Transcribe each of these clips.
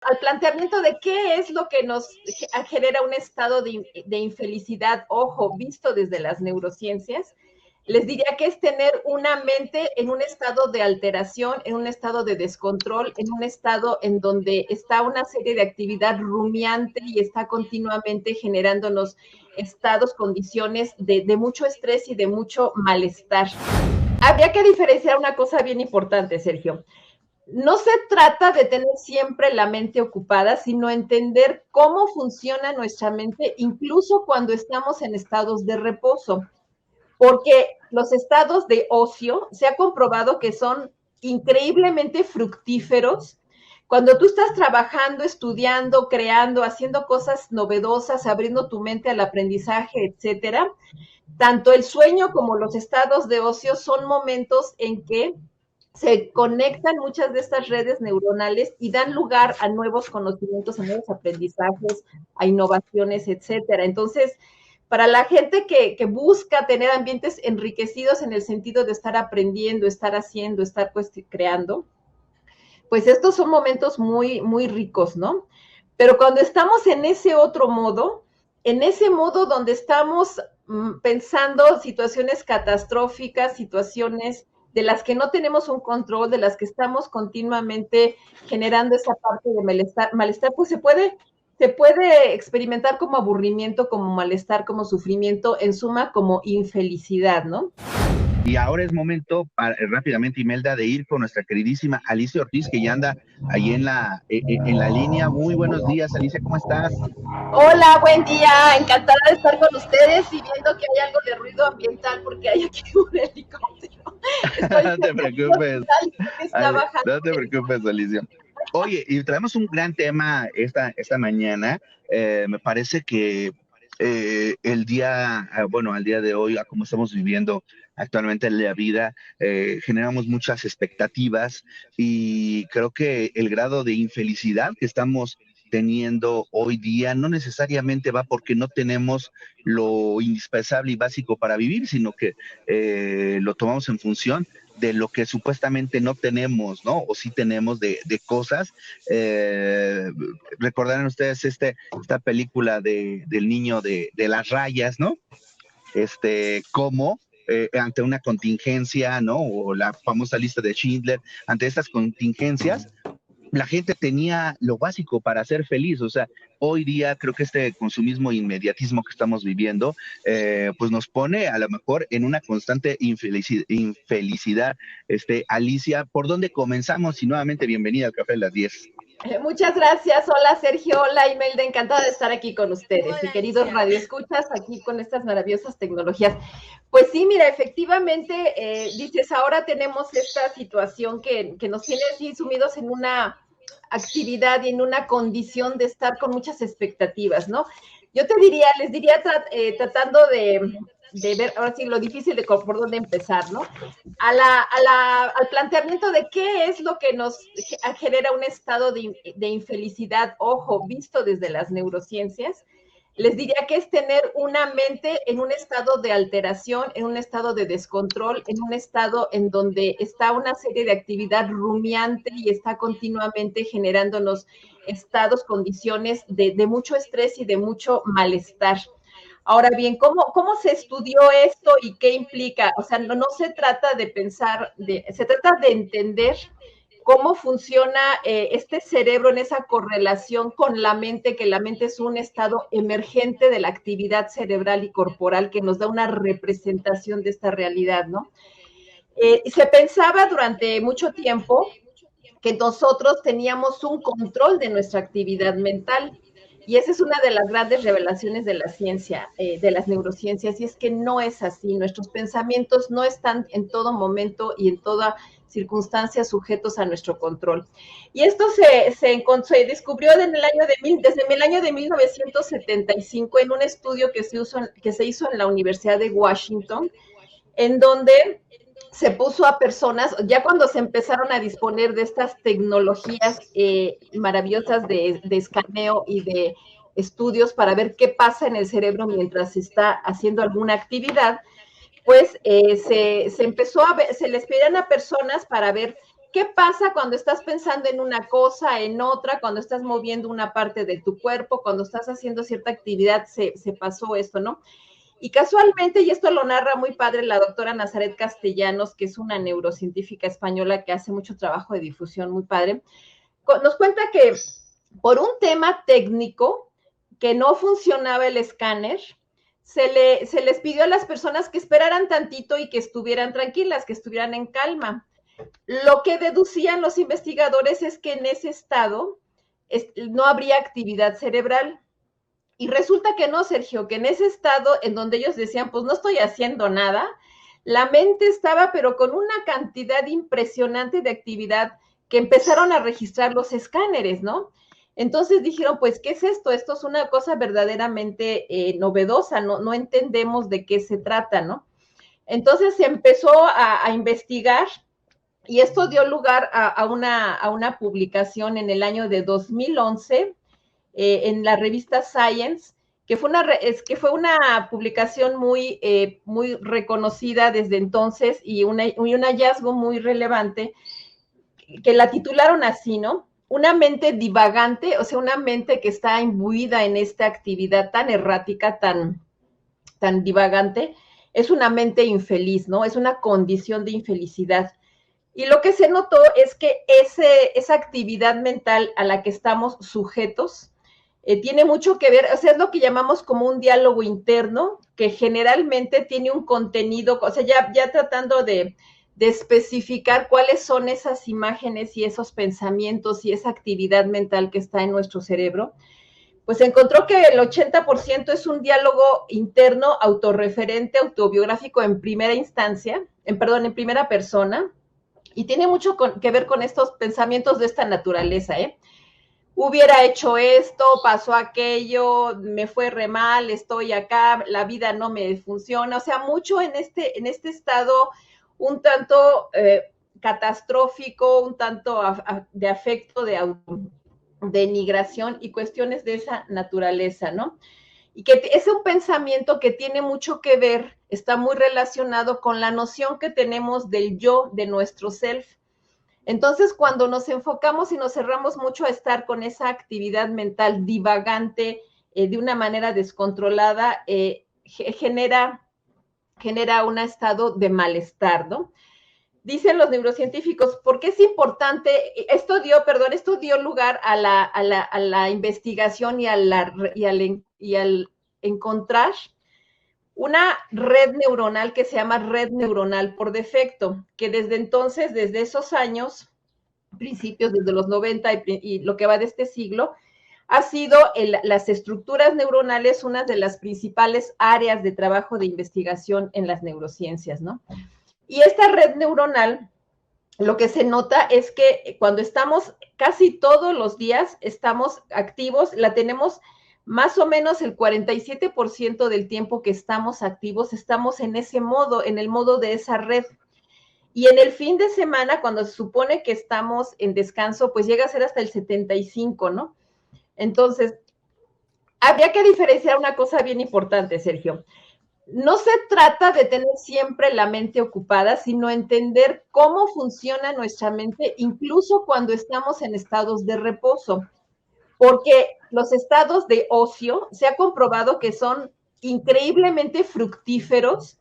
al planteamiento de qué es lo que nos genera un estado de infelicidad, ojo, visto desde las neurociencias, les diría que es tener una mente en un estado de alteración, en un estado de descontrol, en un estado en donde está una serie de actividad rumiante y está continuamente generándonos estados, condiciones de mucho estrés y de mucho malestar. Habría que diferenciar una cosa bien importante, Sergio. No se trata de tener siempre la mente ocupada, sino entender cómo funciona nuestra mente, incluso cuando estamos en estados de reposo, porque los estados de ocio se ha comprobado que son increíblemente fructíferos. Cuando tú estás trabajando, estudiando, creando, haciendo cosas novedosas, abriendo tu mente al aprendizaje, etcétera, tanto el sueño como los estados de ocio son momentos en que se conectan muchas de estas redes neuronales y dan lugar a nuevos conocimientos, a nuevos aprendizajes, a innovaciones, etcétera. Entonces, para la gente que busca tener ambientes enriquecidos en el sentido de estar aprendiendo, estar haciendo, estar pues, creando, pues estos son momentos muy, muy ricos, ¿no? Pero cuando estamos en ese otro modo, en ese modo donde estamos pensando situaciones catastróficas, situaciones de las que no tenemos un control, de las que estamos continuamente generando esa parte de malestar, pues se puede experimentar como aburrimiento, como malestar, como sufrimiento, en suma como infelicidad, ¿no? Y ahora es momento rápidamente, Imelda, de ir con nuestra queridísima Alicia Ortiz, que ya anda ahí en la línea. Muy buenos días, Alicia, ¿cómo estás? Hola, buen día, encantada de estar con ustedes y viendo que hay algo de ruido ambiental porque hay aquí un helicóptero. Estoy No te cerca del preocupes, hospital que está bajando. no te preocupes, Alicia. Oye, y traemos un gran tema esta mañana. Me parece que el día, bueno, al día de hoy, a como estamos viviendo actualmente en la vida, generamos muchas expectativas y creo que el grado de infelicidad que estamos teniendo hoy día no necesariamente va porque no tenemos lo indispensable y básico para vivir, sino que lo tomamos en función de lo que supuestamente no tenemos, ¿no? O sí tenemos de cosas. Eh, Recordarán ustedes esta película del niño de las rayas, ¿no? Cómo ante una contingencia, ¿no? O la famosa lista de Schindler, ante estas contingencias, la gente tenía lo básico para ser feliz. O sea, hoy día creo que este consumismo e inmediatismo que estamos viviendo, pues nos pone a lo mejor en una constante infelicidad. Alicia, ¿por dónde comenzamos? Y nuevamente bienvenida al Café de las 10. Muchas gracias. Hola, Sergio. Hola, Imelda. Encantada de estar aquí con ustedes y queridos radioescuchas aquí con estas maravillosas tecnologías. Pues sí, mira, efectivamente, dices, ahora tenemos esta situación que nos tiene así sumidos en una actividad y en una condición de estar con muchas expectativas, ¿no? Yo te diría, les diría tratando de ver, ahora sí, lo difícil de por dónde empezar, ¿no? Al planteamiento de qué es lo que nos genera un estado de infelicidad, ojo, visto desde las neurociencias, les diría que es tener una mente en un estado de alteración, en un estado de descontrol, en un estado en donde está una serie de actividad rumiante y está continuamente generándonos estados, condiciones de mucho estrés y de mucho malestar. Ahora bien, ¿cómo se estudió esto y qué implica? O sea, no se trata de pensar, se trata de entender cómo funciona este cerebro en esa correlación con la mente, que la mente es un estado emergente de la actividad cerebral y corporal que nos da una representación de esta realidad, ¿no? Se pensaba durante mucho tiempo que nosotros teníamos un control de nuestra actividad mental. Y esa es una de las grandes revelaciones de la ciencia, de las neurociencias, y es que no es así. Nuestros pensamientos no están en todo momento y en toda circunstancia sujetos a nuestro control. Y esto se descubrió desde el año de 1975 en un estudio que se hizo en la Universidad de Washington, en donde se puso a personas, ya cuando se empezaron a disponer de estas tecnologías maravillosas de escaneo y de estudios para ver qué pasa en el cerebro mientras se está haciendo alguna actividad, pues se empezó a ver, se les pedían a personas para ver ¿qué pasa cuando estás pensando en una cosa, en otra, cuando estás moviendo una parte de tu cuerpo, cuando estás haciendo cierta actividad, se pasó esto, ¿no? Y casualmente, y esto lo narra muy padre la doctora Nazaret Castellanos, que es una neurocientífica española que hace mucho trabajo de difusión muy padre, nos cuenta que por un tema técnico que no funcionaba el escáner, se les pidió a las personas que esperaran tantito y que estuvieran tranquilas, que estuvieran en calma. Lo que deducían los investigadores es que en ese estado no habría actividad cerebral. Y resulta que no, Sergio, que en ese estado en donde ellos decían, pues no estoy haciendo nada, la mente estaba pero con una cantidad impresionante de actividad que empezaron a registrar los escáneres, ¿no? Entonces dijeron, pues, ¿qué es esto? Esto es una cosa verdaderamente novedosa, no entendemos de qué se trata, ¿no? Entonces se empezó a investigar y esto dio lugar a una publicación en el año de 2011 en la revista Science, que fue una publicación muy reconocida desde entonces y un hallazgo muy relevante, que la titularon así, ¿no? Una mente divagante, o sea, una mente que está imbuida en esta actividad tan errática, tan divagante, es una mente infeliz, ¿no? Es una condición de infelicidad. Y lo que se notó es que esa actividad mental a la que estamos sujetos tiene mucho que ver, o sea, es lo que llamamos como un diálogo interno, que generalmente tiene un contenido, o sea, ya tratando de especificar cuáles son esas imágenes y esos pensamientos y esa actividad mental que está en nuestro cerebro, pues encontró que el 80% es un diálogo interno, autorreferente, autobiográfico en primera instancia, en primera persona, y tiene mucho que ver con estos pensamientos de esta naturaleza, ¿eh? Hubiera hecho esto, pasó aquello, me fue re mal, estoy acá, la vida no me funciona, o sea, mucho en este estado un tanto catastrófico, un tanto de afecto, de denigración y cuestiones de esa naturaleza, ¿no? Y que es un pensamiento que tiene mucho que ver, está muy relacionado con la noción que tenemos del yo, de nuestro self. Entonces, cuando nos enfocamos y nos cerramos mucho a estar con esa actividad mental divagante de una manera descontrolada, genera un estado de malestar, ¿no? Dicen los neurocientíficos, ¿por qué es importante? Esto dio lugar a la investigación y al encontrar una red neuronal que se llama red neuronal por defecto, que desde entonces, desde esos años, principios desde los 90 y lo que va de este siglo, ha sido las estructuras neuronales una de las principales áreas de trabajo de investigación en las neurociencias, ¿no? Y esta red neuronal, lo que se nota es que cuando estamos casi todos los días, estamos activos, la tenemos más o menos el 47% del tiempo que estamos activos, estamos en ese modo, en el modo de esa red. Y en el fin de semana, cuando se supone que estamos en descanso, pues llega a ser hasta el 75, ¿no? Entonces, habría que diferenciar una cosa bien importante, Sergio. No se trata de tener siempre la mente ocupada, sino entender cómo funciona nuestra mente, incluso cuando estamos en estados de reposo. Porque los estados de ocio se ha comprobado que son increíblemente fructíferos.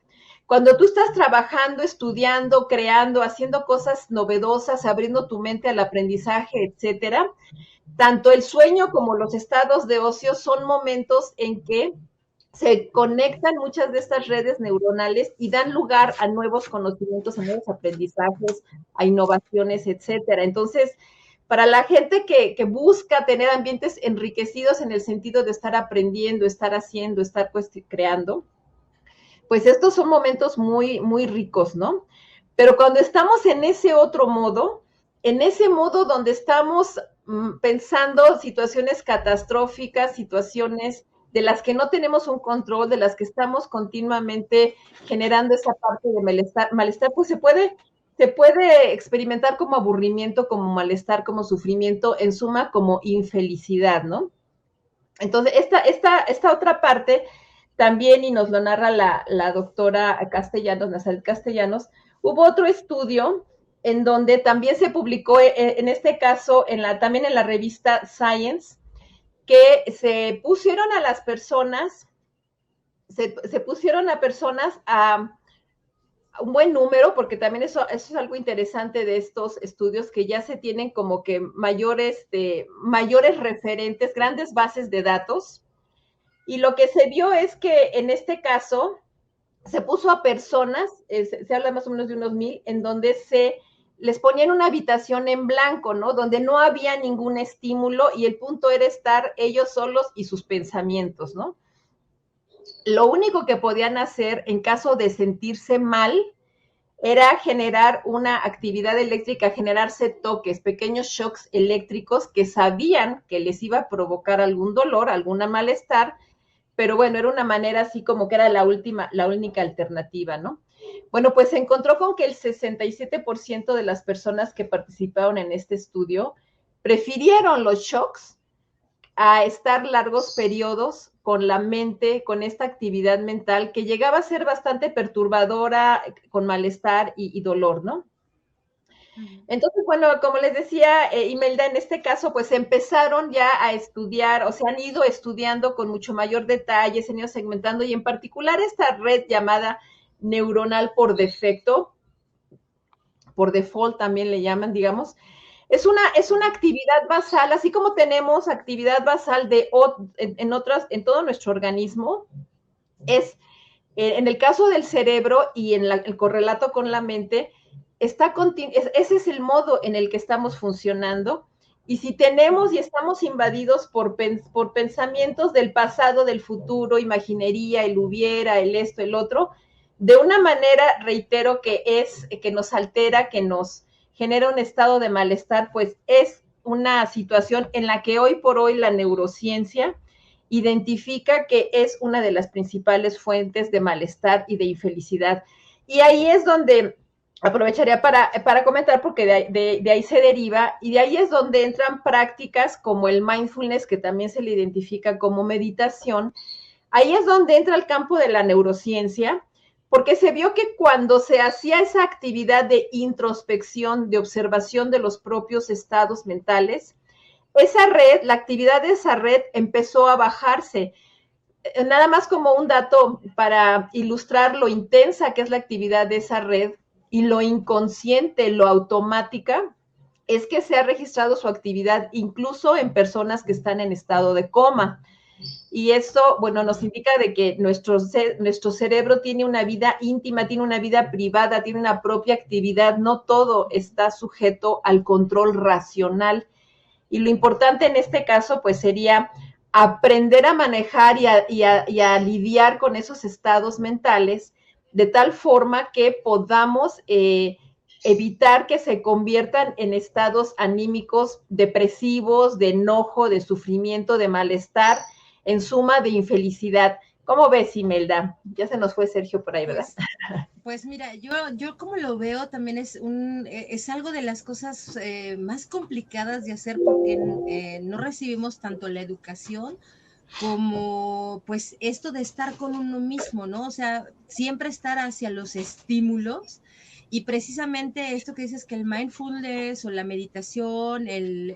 Cuando tú estás trabajando, estudiando, creando, haciendo cosas novedosas, abriendo tu mente al aprendizaje, etcétera, tanto el sueño como los estados de ocio son momentos en que se conectan muchas de estas redes neuronales y dan lugar a nuevos conocimientos, a nuevos aprendizajes, a innovaciones, etcétera. Entonces, para la gente que busca tener ambientes enriquecidos en el sentido de estar aprendiendo, estar haciendo, estar creando, pues estos son momentos muy, muy ricos, ¿no? Pero cuando estamos en ese otro modo, en ese modo donde estamos pensando situaciones catastróficas, situaciones de las que no tenemos un control, de las que estamos continuamente generando esa parte de malestar, pues se puede experimentar como aburrimiento, como malestar, como sufrimiento, en suma como infelicidad, ¿no? Entonces, esta otra parte también, y nos lo narra la doctora Castellanos, Nazaret Castellanos, hubo otro estudio en donde también se publicó, en este caso, también en la revista Science, que se pusieron a las personas, se pusieron a personas a un buen número, porque también eso es algo interesante de estos estudios, que ya se tienen como que mayores referentes, grandes bases de datos, y lo que se vio es que en este caso se puso a personas, se habla más o menos de unos 1000, en donde se les ponía en una habitación en blanco, ¿no? Donde no había ningún estímulo y el punto era estar ellos solos y sus pensamientos, ¿no? Lo único que podían hacer en caso de sentirse mal era generar una actividad eléctrica, generarse toques, pequeños shocks eléctricos que sabían que les iba a provocar algún dolor, alguna malestar, pero bueno, era una manera así como que era la única alternativa, ¿no? Bueno, pues se encontró con que el 67% de las personas que participaron en este estudio prefirieron los shocks a estar largos periodos con la mente, con esta actividad mental que llegaba a ser bastante perturbadora, con malestar y dolor, ¿no? Entonces, bueno, como les decía, Imelda, en este caso, pues empezaron ya a estudiar, o se han ido estudiando con mucho mayor detalle, se han ido segmentando, y en particular esta red llamada neuronal por defecto, por default también le llaman, digamos, es una actividad basal, así como tenemos actividad basal en todo nuestro organismo, es en el caso del cerebro y en el correlato con la mente, ese es el modo en el que estamos funcionando. Y si tenemos y estamos invadidos por pensamientos del pasado, del futuro, imaginería, el hubiera, el esto, el otro, de una manera, reitero, que nos altera, que nos genera un estado de malestar, pues es una situación en la que hoy por hoy la neurociencia identifica que es una de las principales fuentes de malestar y de infelicidad. Y ahí es donde aprovecharía para comentar, porque de ahí se deriva, y de ahí es donde entran prácticas como el mindfulness, que también se le identifica como meditación. Ahí es donde entra el campo de la neurociencia, porque se vio que cuando se hacía esa actividad de introspección, de observación de los propios estados mentales, esa red, la actividad de esa red empezó a bajarse. Nada más como un dato para ilustrar lo intensa que es la actividad de esa red y lo inconsciente, lo automática, es que se ha registrado su actividad incluso en personas que están en estado de coma. Y eso, bueno, nos indica de que nuestro cerebro tiene una vida íntima, tiene una vida privada, tiene una propia actividad, no todo está sujeto al control racional. Y lo importante en este caso, pues, sería aprender a manejar y a lidiar con esos estados mentales de tal forma que podamos evitar que se conviertan en estados anímicos depresivos, de enojo, de sufrimiento, de malestar, en suma, de infelicidad. ¿Cómo ves, Imelda? Ya se nos fue Sergio por ahí, ¿verdad? Pues mira, yo como lo veo también es algo de las cosas más complicadas de hacer, porque no recibimos tanto la educación como pues esto de estar con uno mismo, ¿no? O sea, siempre estar hacia los estímulos, y precisamente esto que dices, que el mindfulness o la meditación, el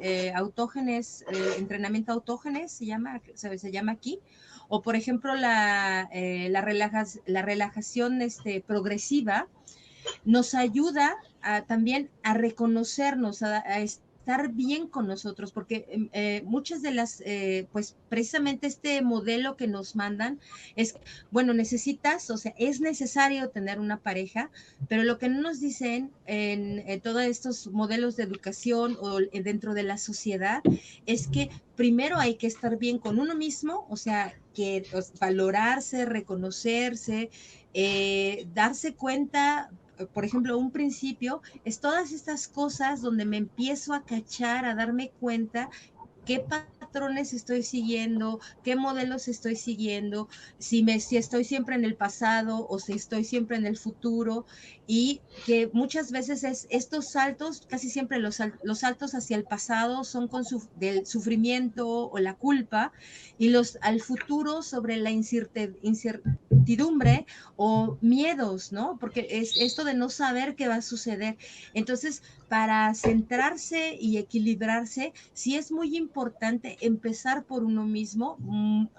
entrenamiento autógenes se llama aquí, o por ejemplo la relajación progresiva, nos ayuda también a reconocernos, a estar bien con nosotros, porque muchas de las, pues precisamente este modelo que nos mandan es, bueno, necesitas, o sea, es necesario tener una pareja, pero lo que no nos dicen en todos estos modelos de educación o dentro de la sociedad es que primero hay que estar bien con uno mismo, o sea, que valorarse, reconocerse, darse cuenta. Por ejemplo, un principio es todas estas cosas donde me empiezo a cachar, a darme cuenta qué patrones estoy siguiendo, qué modelos estoy siguiendo, si estoy siempre en el pasado o si estoy siempre en el futuro, y que muchas veces estos saltos, casi siempre los saltos hacia el pasado son del sufrimiento o la culpa, y los al futuro sobre la incertidumbre o miedos, ¿no? Porque es esto de no saber qué va a suceder. Entonces, para centrarse y equilibrarse, sí es muy importante empezar por uno mismo.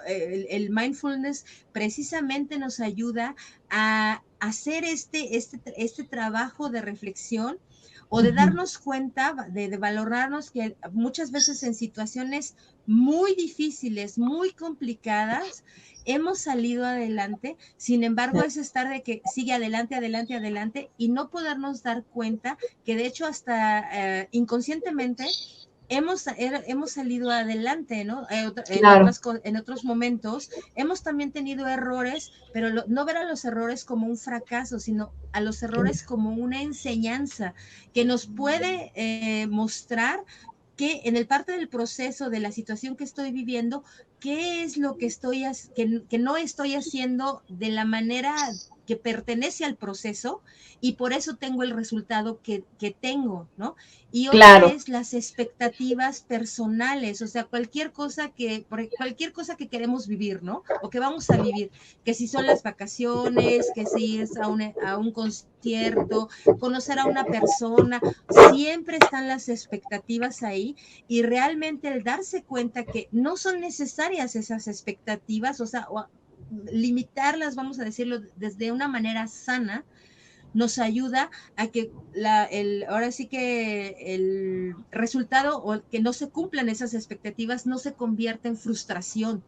El mindfulness precisamente nos ayuda a hacer este trabajo de reflexión o de darnos cuenta, de valorarnos, que muchas veces en situaciones muy difíciles, muy complicadas, hemos salido adelante. Sin embargo, es estar de que sigue adelante, adelante, adelante, y no podernos dar cuenta que de hecho hasta inconscientemente hemos salido adelante, ¿no? Claro. En otros momentos hemos también tenido errores, pero no ver a los errores como un fracaso, sino a los errores como una enseñanza que nos puede mostrar que en el parte del proceso de la situación que estoy viviendo, qué es lo que que no estoy haciendo de la manera que pertenece al proceso, y por eso tengo el resultado que tengo, ¿no? Y otra Claro. es las expectativas personales, o sea, cualquier cosa que queremos vivir, ¿no? O que vamos a vivir, que si son las vacaciones, que si es a un concierto, conocer a una persona, siempre están las expectativas ahí, y realmente el darse cuenta que no son necesarias esas expectativas, o sea, limitarlas, vamos a decirlo, desde una manera sana, nos ayuda a que ahora sí que el resultado o que no se cumplan esas expectativas no se convierta en frustración.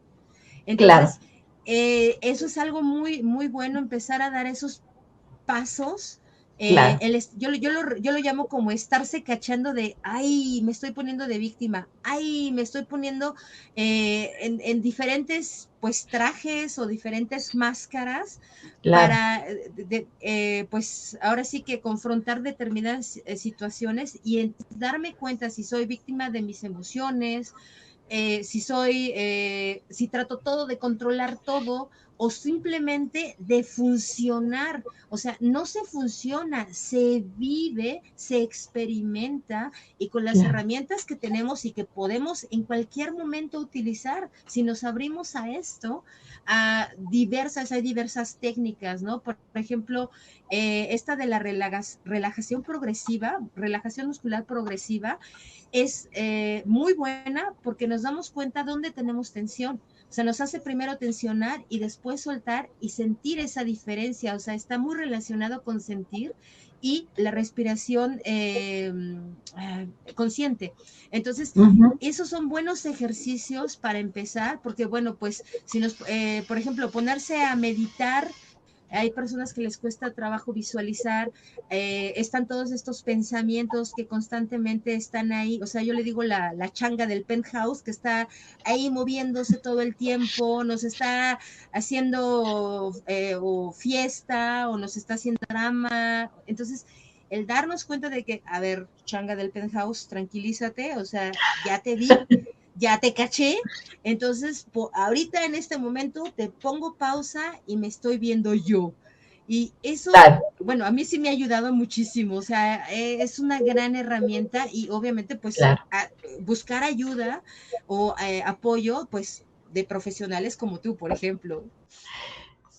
Entonces, Claro. eso es algo muy, muy bueno, empezar a dar esos pasos. Claro. Yo lo llamo como estarse cachando de, ay, me estoy poniendo de víctima, ay, me estoy poniendo en diferentes pues trajes o diferentes máscaras Claro. para pues ahora sí que confrontar determinadas situaciones y darme cuenta si soy víctima de mis emociones, si trato todo de controlar todo, o simplemente de funcionar. O sea, no se funciona, se vive, se experimenta, y con las Claro. herramientas que tenemos y que podemos en cualquier momento utilizar, si nos abrimos a esto, hay diversas técnicas, ¿no? Por ejemplo, esta de la relajación progresiva, relajación muscular progresiva, es muy buena porque nos damos cuenta dónde tenemos tensión. O sea, nos hace primero tensionar y después soltar y sentir esa diferencia. O sea, está muy relacionado con sentir y la respiración consciente. Entonces, esos son buenos ejercicios para empezar, porque bueno, pues si por ejemplo, ponerse a meditar, hay personas que les cuesta trabajo visualizar, están todos estos pensamientos que constantemente están ahí, o sea, yo le digo la changa del penthouse, que está ahí moviéndose todo el tiempo, nos está haciendo o fiesta, o nos está haciendo drama. Entonces, el darnos cuenta de que, a ver, changa del penthouse, tranquilízate, o sea, ya te vi, ya te caché, entonces ahorita en este momento te pongo pausa y me estoy viendo yo. Y eso, Claro. bueno, a mí sí me ha ayudado muchísimo, o sea, es una gran herramienta, y obviamente pues Claro. buscar ayuda o apoyo pues de profesionales como tú, por ejemplo.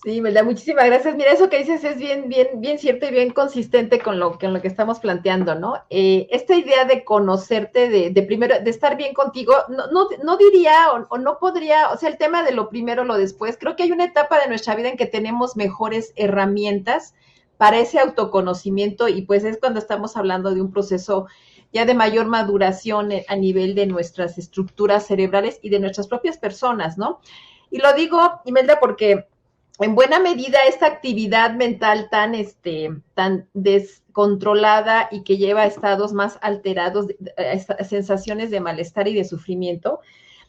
Sí, Melda, muchísimas gracias. Mira, eso que dices es bien, bien, bien cierto y bien consistente con lo que estamos planteando, ¿no? Esta idea de conocerte, de primero, de estar bien contigo, no diría o no podría, o sea, el tema de lo primero, lo después, creo que hay una etapa de nuestra vida en que tenemos mejores herramientas para ese autoconocimiento, y pues es cuando estamos hablando de un proceso ya de mayor maduración a nivel de nuestras estructuras cerebrales y de nuestras propias personas, ¿no? Y lo digo, Imelda, porque en buena medida esta actividad mental tan descontrolada y que lleva a estados más alterados, a sensaciones de malestar y de sufrimiento,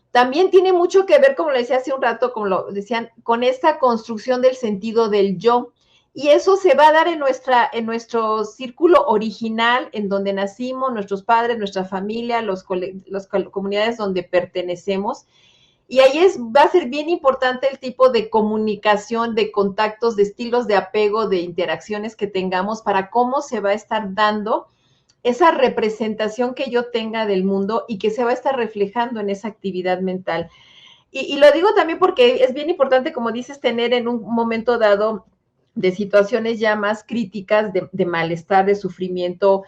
también tiene mucho que ver, como lo decía hace un rato, como lo decían, con esta construcción del sentido del yo. y eso se va a dar en nuestro círculo original, en donde nacimos, nuestros padres, nuestra familia, las comunidades donde pertenecemos. Y ahí va a ser bien importante el tipo de comunicación, de contactos, de estilos de apego, de interacciones que tengamos para cómo se va a estar dando esa representación que yo tenga del mundo y que se va a estar reflejando en esa actividad mental. Y lo digo también porque es bien importante, como dices, tener en un momento dado de situaciones ya más críticas, de malestar, de sufrimiento.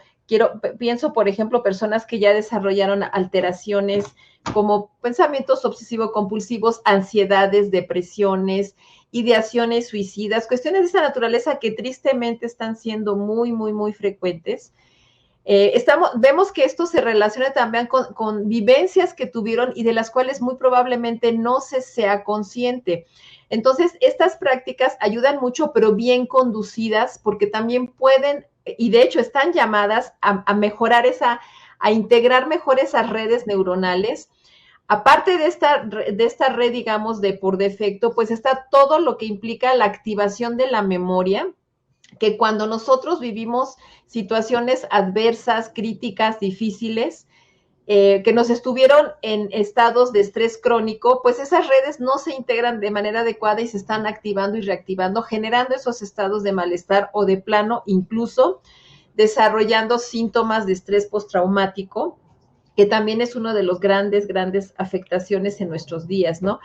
Pienso, por ejemplo, personas que ya desarrollaron alteraciones como pensamientos obsesivo-compulsivos, ansiedades, depresiones, ideaciones suicidas, cuestiones de esa naturaleza que tristemente están siendo muy, muy, muy frecuentes. Vemos que esto se relaciona también con vivencias que tuvieron y de las cuales muy probablemente no se sea consciente. Entonces, estas prácticas ayudan mucho, pero bien conducidas, porque también pueden, y de hecho están llamadas a mejorar a integrar mejor esas redes neuronales. Aparte de esta red, digamos, de por defecto, pues está todo lo que implica la activación de la memoria, que cuando nosotros vivimos situaciones adversas, críticas, difíciles, que nos estuvieron en estados de estrés crónico, pues esas redes no se integran de manera adecuada y se están activando y reactivando, generando esos estados de malestar o de plano, incluso desarrollando síntomas de estrés postraumático, que también es uno de los grandes afectaciones en nuestros días, ¿no?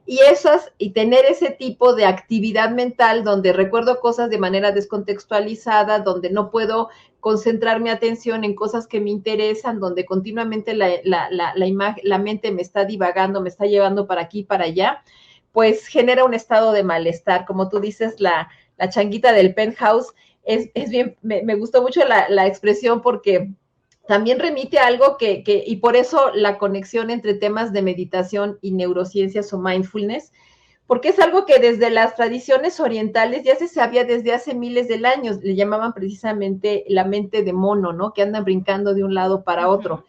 Y tener ese tipo de actividad mental donde recuerdo cosas de manera descontextualizada, donde no puedo concentrar mi atención en cosas que me interesan, donde continuamente la mente me está divagando, me está llevando para aquí y para allá, pues genera un estado de malestar. Como tú dices, la changuita del penthouse, es bien, me gustó mucho la expresión porque también remite a algo y por eso la conexión entre temas de meditación y neurociencias o mindfulness, porque es algo que desde las tradiciones orientales ya se sabía desde hace miles de años, le llamaban precisamente la mente de mono, ¿no? Que andan brincando de un lado para otro.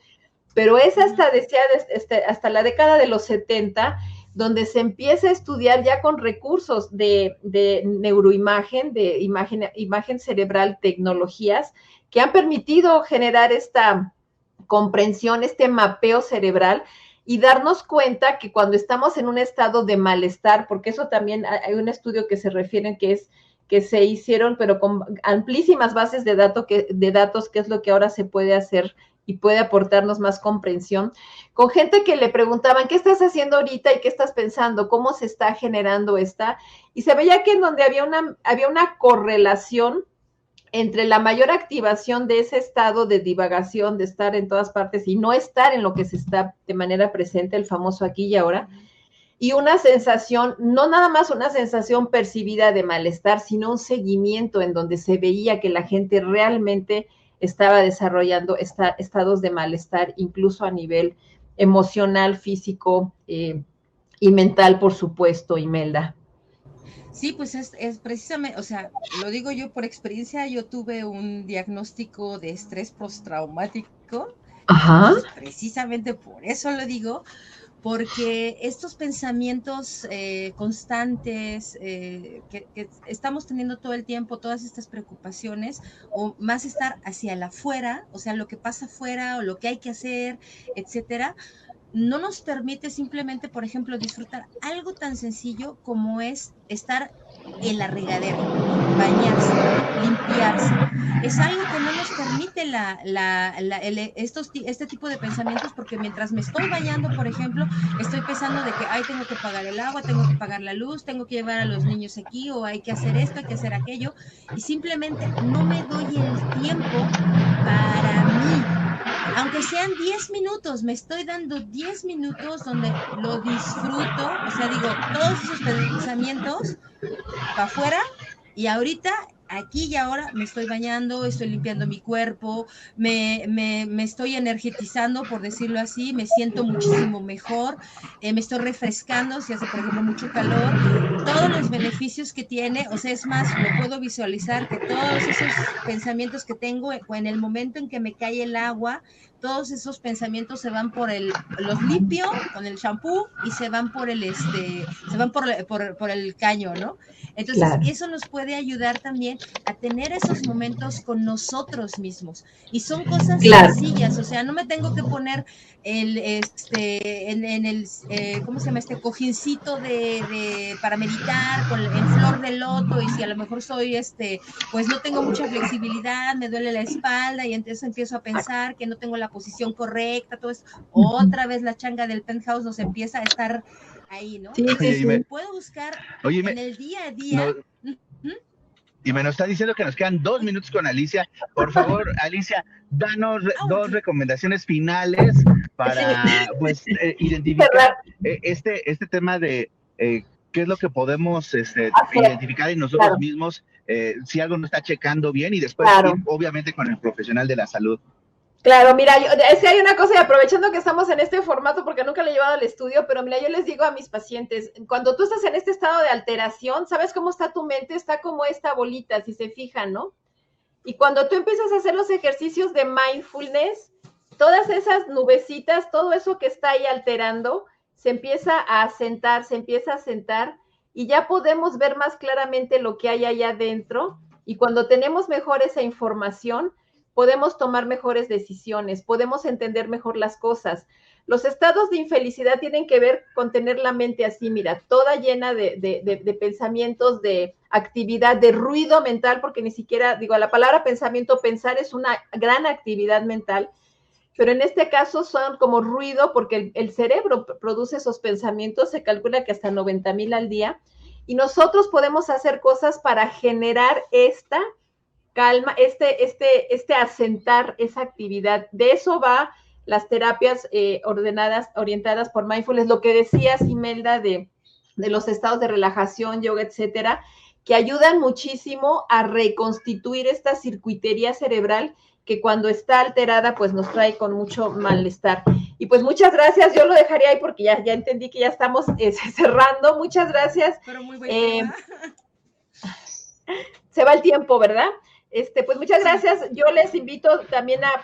Pero es hasta la década de los 70 donde se empieza a estudiar ya con recursos de neuroimagen, de imagen cerebral, tecnologías, que han permitido generar esta comprensión, este mapeo cerebral y darnos cuenta que cuando estamos en un estado de malestar, porque eso también hay un estudio que se refiere que se hicieron, pero con amplísimas bases de datos, que es lo que ahora se puede hacer y puede aportarnos más comprensión, con gente que le preguntaban, ¿qué estás haciendo ahorita y qué estás pensando? ¿Cómo se está generando esta? Y se veía que en donde había una correlación entre la mayor activación de ese estado de divagación, de estar en todas partes y no estar en lo que se está de manera presente, el famoso aquí y ahora, y una sensación, no nada más una sensación percibida de malestar, sino un seguimiento en donde se veía que la gente realmente estaba desarrollando estados de malestar, incluso a nivel emocional, físico y mental, por supuesto, Imelda. Sí, pues es precisamente, o sea, lo digo yo por experiencia, yo tuve un diagnóstico de estrés postraumático. Ajá. Entonces, precisamente por eso lo digo, porque estos pensamientos constantes que estamos teniendo todo el tiempo, todas estas preocupaciones, o más estar hacia el afuera, o sea, lo que pasa afuera o lo que hay que hacer, etcétera, no nos permite simplemente, por ejemplo, disfrutar algo tan sencillo como es estar en la regadera, bañarse, limpiarse. Es algo que no nos permite este tipo de pensamientos, porque mientras me estoy bañando, por ejemplo, estoy pensando de que, ay, tengo que pagar el agua, tengo que pagar la luz, tengo que llevar a los niños aquí, o hay que hacer esto, hay que hacer aquello, y simplemente no me doy el tiempo para mí. Aunque sean 10 minutos, me estoy dando 10 minutos donde lo disfruto, o sea, digo, todos esos pensamientos para afuera, y ahorita, aquí y ahora, me estoy bañando, estoy limpiando mi cuerpo, me estoy energetizando, por decirlo así, me siento muchísimo mejor, me estoy refrescando, si hace, por ejemplo, mucho calor, todos los beneficios que tiene, o sea, es más, lo puedo visualizar que todos esos pensamientos que tengo en el momento en que me cae el agua, todos esos pensamientos se van los limpio con el shampoo y se van por el caño, ¿no? Entonces, Claro. eso nos puede ayudar también a tener esos momentos con nosotros mismos. Y son cosas sencillas, o sea, no me tengo que poner ¿cómo se llama? Cojincito para meditar en flor de loto, y si a lo mejor soy, pues no tengo mucha flexibilidad, me duele la espalda, y entonces empiezo a pensar que no tengo la posición correcta, todo eso, otra vez la changa del penthouse nos empieza a estar ahí, ¿no? Sí, puedo buscar en el día a día. Y me nos está diciendo que nos quedan 2 minutos con Alicia. Por favor, Alicia, danos 2 recomendaciones finales para pues identificar este tema de qué es lo que podemos identificar en nosotros mismos, si algo no está checando bien, y después ir, obviamente, con el profesional de la salud. Claro, mira, si hay una cosa, y aprovechando que estamos en este formato, porque nunca lo he llevado al estudio, pero mira, yo les digo a mis pacientes, cuando tú estás en este estado de alteración, ¿sabes cómo está tu mente? Está como esta bolita, si se fijan, ¿no? Y cuando tú empiezas a hacer los ejercicios de mindfulness, todas esas nubecitas, todo eso que está ahí alterando, se empieza a asentar, y ya podemos ver más claramente lo que hay allá adentro, y cuando tenemos mejor esa información, podemos tomar mejores decisiones, podemos entender mejor las cosas. Los estados de infelicidad tienen que ver con tener la mente así, mira, toda llena de pensamientos, de actividad, de ruido mental, porque ni siquiera, digo, la palabra pensamiento, pensar es una gran actividad mental, pero en este caso son como ruido, porque el cerebro produce esos pensamientos, se calcula que hasta 90,000 al día, y nosotros podemos hacer cosas para generar esta calma, asentar esa actividad. De eso va las terapias orientadas por mindfulness, lo que decías, Imelda, de los estados de relajación, yoga, etcétera, que ayudan muchísimo a reconstituir esta circuitería cerebral que cuando está alterada, pues nos trae con mucho malestar. Y pues muchas gracias, yo lo dejaría ahí porque ya entendí que ya estamos cerrando. Muchas gracias. Pero muy buen tema. Se va el tiempo, ¿verdad? Pues muchas gracias. Yo les invito también a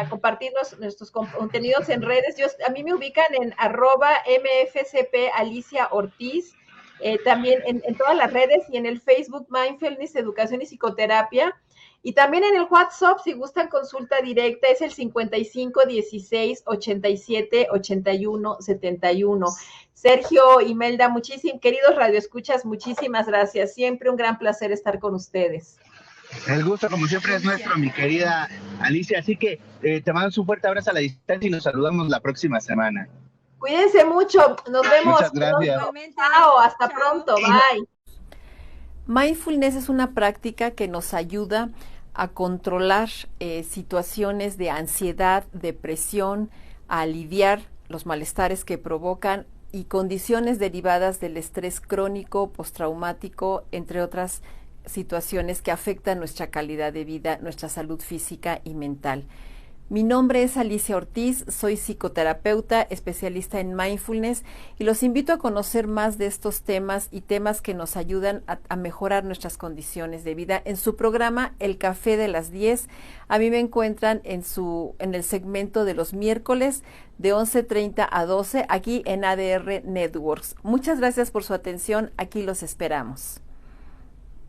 compartir nuestros contenidos en redes. A mí me ubican en @mfcp Alicia Ortiz, también en todas las redes, y en el Facebook Mindfulness, Educación y Psicoterapia. Y también en el WhatsApp, si gustan consulta directa, es el 55 16 87 81 71. Sergio, Imelda, queridos radioescuchas, muchísimas gracias. Siempre un gran placer estar con ustedes. El gusto, como siempre, es nuestro, mi querida Alicia. Así que te mando un fuerte abrazo a la distancia y nos saludamos la próxima semana. Cuídense mucho. Nos vemos. Muchas gracias. Chao, hasta pronto. Bye. Mindfulness es una práctica que nos ayuda a controlar situaciones de ansiedad, depresión, a aliviar los malestares que provocan y condiciones derivadas del estrés crónico, postraumático, entre otras situaciones que afectan nuestra calidad de vida, nuestra salud física y mental. Mi nombre es Alicia Ortiz, soy psicoterapeuta, especialista en mindfulness, y los invito a conocer más de estos temas y temas que nos ayudan a mejorar nuestras condiciones de vida en su programa El Café de las 10. A mí me encuentran en el segmento de los miércoles de 11:30 a 12 aquí en ADR Networks. Muchas gracias por su atención, aquí los esperamos.